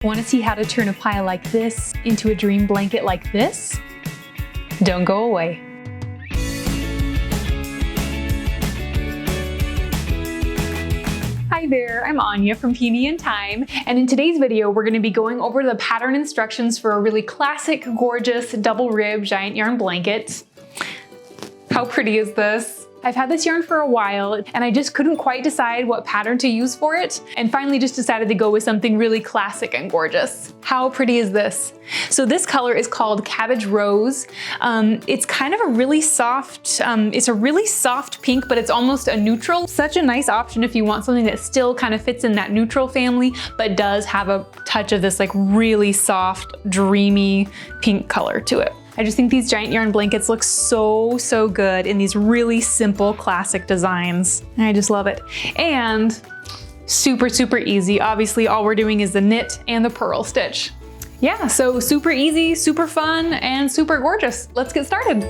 Want to see how to turn a pile like this into a dream blanket like this? Don't go away. Hi there, I'm Anja from Teeny and Time, and in today's video we're going to be going over the pattern instructions for a really classic, gorgeous, double rib giant yarn blanket. How pretty is this? I've had this yarn for a while and I just couldn't quite decide what pattern to use for it, and finally just decided to go with something really classic and gorgeous. How pretty is this? So this color is called Cabbage Rose. It's kind of a really soft, it's a really soft pink, but it's almost a neutral. Such a nice option if you want something that still kind of fits in that neutral family, but does have a touch of this like really soft, dreamy pink color to it. I just think these giant yarn blankets look so good in these really simple classic designs. And I just love it. And super easy. Obviously all we're doing is the knit and the purl stitch. Yeah, so super easy, super fun, and super gorgeous. Let's get started.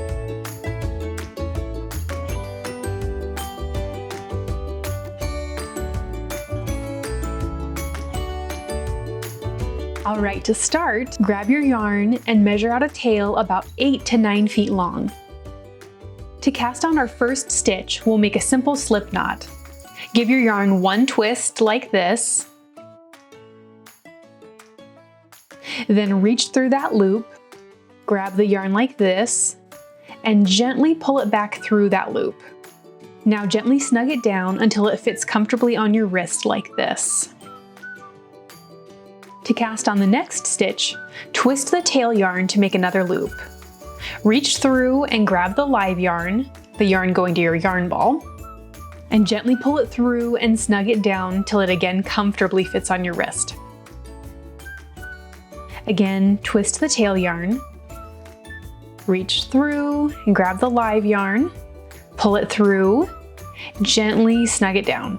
All right, to start, grab your yarn and measure out a tail about 8 to 9 feet long. To cast on our first stitch, we'll make a simple slip knot. Give your yarn one twist like this, then reach through that loop, grab the yarn like this, and gently pull it back through that loop. Now gently snug it down until it fits comfortably on your wrist like this. To cast on the next stitch, twist the tail yarn to make another loop. Reach through and grab the live yarn, the yarn going to your yarn ball, and gently pull it through and snug it down till it again comfortably fits on your wrist. Again, twist the tail yarn, reach through and grab the live yarn, pull it through, gently snug it down.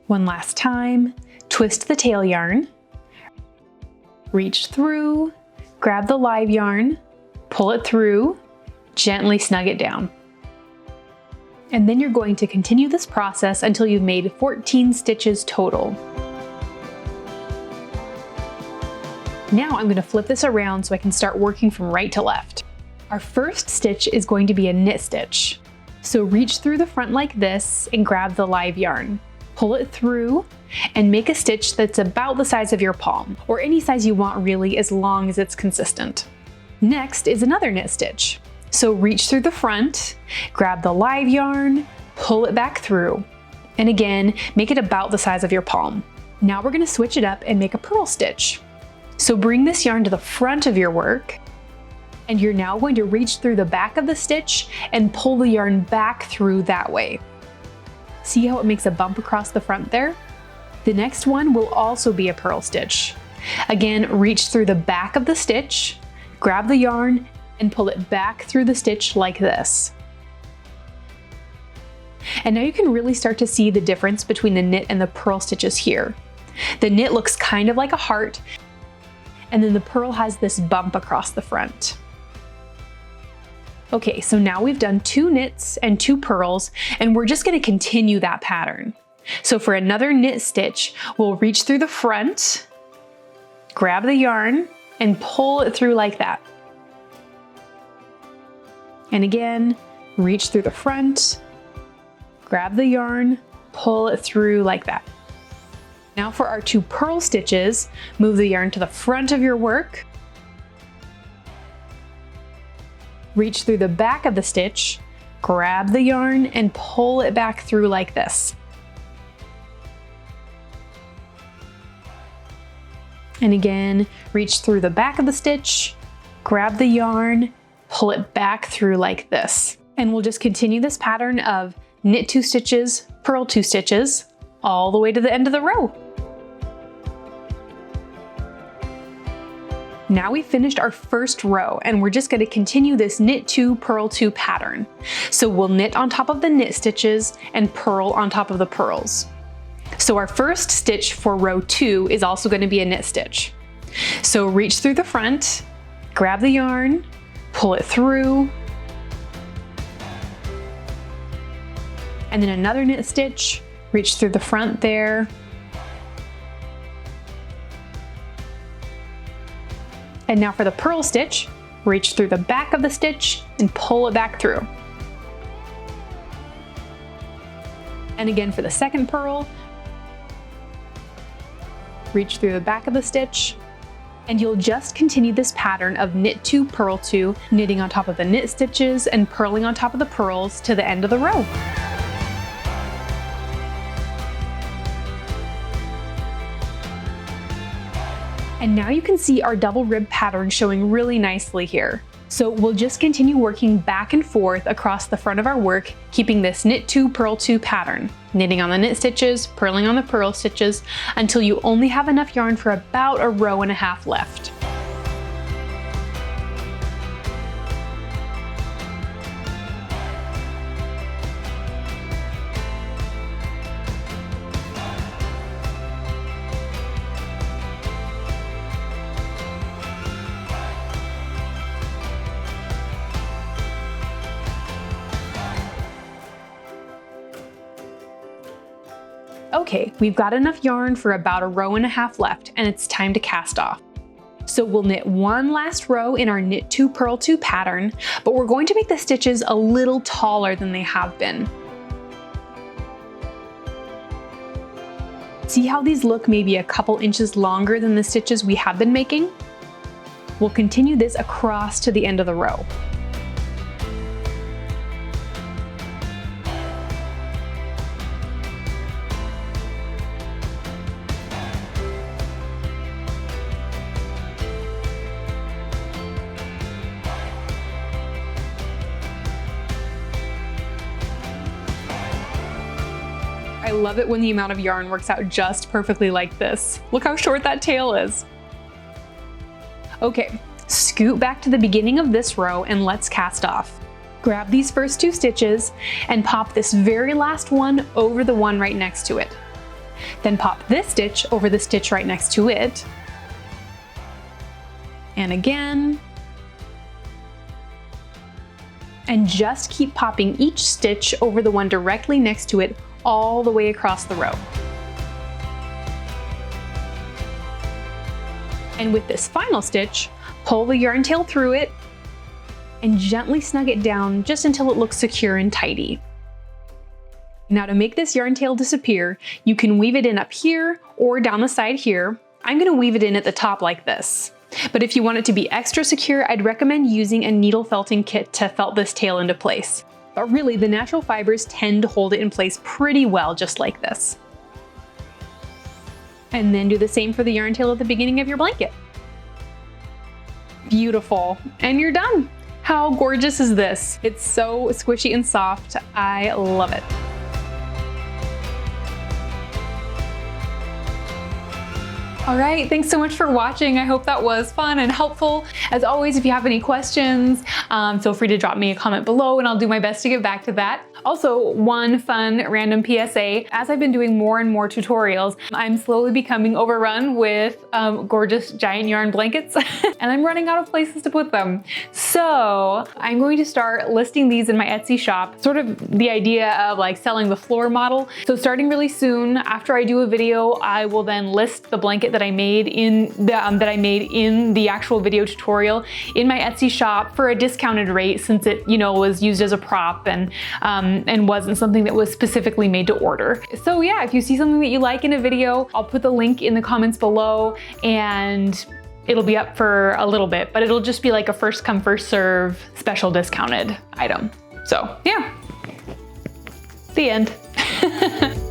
One last time. Twist the tail yarn, reach through, grab the live yarn, pull it through, gently snug it down. And then you're going to continue this process until you've made 14 stitches total. Now I'm going to flip this around so I can start working from right to left. Our first stitch is going to be a knit stitch. So reach through the front like this and grab the live yarn. Pull it through and make a stitch that's about the size of your palm, or any size you want really, as long as it's consistent. Next is another knit stitch. So reach through the front, grab the live yarn, pull it back through, and again, make it about the size of your palm. Now we're gonna switch it up and make a purl stitch. So bring this yarn to the front of your work, and you're now going to reach through the back of the stitch and pull the yarn back through that way. See how it makes a bump across the front there? The next one will also be a purl stitch. Again, reach through the back of the stitch, grab the yarn, and pull it back through the stitch like this. And now you can really start to see the difference between the knit and the purl stitches here. The knit looks kind of like a heart, and then the purl has this bump across the front. Okay, so now we've done 2 knits and 2 purls, and we're just gonna continue that pattern. So for another knit stitch, we'll reach through the front, grab the yarn, and pull it through like that. And again, reach through the front, grab the yarn, pull it through like that. Now for our 2 purl stitches, move the yarn to the front of your work, reach through the back of the stitch, grab the yarn, and pull it back through like this. And again, reach through the back of the stitch, grab the yarn, pull it back through like this. And we'll just continue this pattern of knit 2 stitches, purl 2 stitches, all the way to the end of the row. Now we've finished our first row, and we're just going to continue this knit 2, purl 2 pattern. So we'll knit on top of the knit stitches and purl on top of the purls. So our first stitch for row 2 is also going to be a knit stitch. So reach through the front, grab the yarn, pull it through, and then another knit stitch, reach through the front there, And now for the purl stitch, reach through the back of the stitch and pull it back through. And again for the second purl, reach through the back of the stitch, and you'll just continue this pattern of knit 2, purl 2, knitting on top of the knit stitches and purling on top of the purls to the end of the row. And now you can see our double rib pattern showing really nicely here. So we'll just continue working back and forth across the front of our work, keeping this knit 2, purl 2 pattern, knitting on the knit stitches, purling on the purl stitches, until you only have enough yarn for about a row and a half left. Okay, we've got enough yarn for about a row and a half left, and it's time to cast off. So we'll knit one last row in our knit 2, purl 2 pattern, but we're going to make the stitches a little taller than they have been. See how these look maybe a couple inches longer than the stitches we have been making? We'll continue this across to the end of the row. I love it when the amount of yarn works out just perfectly like this. Look how short that tail is. Okay, scoot back to the beginning of this row and let's cast off. Grab these first 2 stitches and pop this very last one over the one right next to it. Then pop this stitch over the stitch right next to it. And again. And just keep popping each stitch over the one directly next to it all the way across the row. And with this final stitch, pull the yarn tail through it and gently snug it down just until it looks secure and tidy. Now to make this yarn tail disappear, you can weave it in up here or down the side here. I'm gonna weave it in at the top like this. But if you want it to be extra secure, I'd recommend using a needle felting kit to felt this tail into place. But really, the natural fibers tend to hold it in place pretty well, just like this. And then do the same for the yarn tail at the beginning of your blanket. Beautiful, and you're done. How gorgeous is this? It's so squishy and soft. I love it. All right, thanks so much for watching. I hope that was fun and helpful. As always, if you have any questions, feel free to drop me a comment below and I'll do my best to get back to that. Also, one fun random PSA, as I've been doing more and more tutorials, I'm slowly becoming overrun with gorgeous giant yarn blankets and I'm running out of places to put them. So I'm going to start listing these in my Etsy shop, sort of the idea of like selling the floor model. So starting really soon, after I do a video, I will then list the blanket that I made in the actual video tutorial in my Etsy shop for a discounted rate, since it, you know, was used as a prop and wasn't something that was specifically made to order. So yeah, if you see something that you like in a video, I'll put the link in the comments below and it'll be up for a little bit, but it'll just be like a first come first serve special discounted item. So yeah, the end.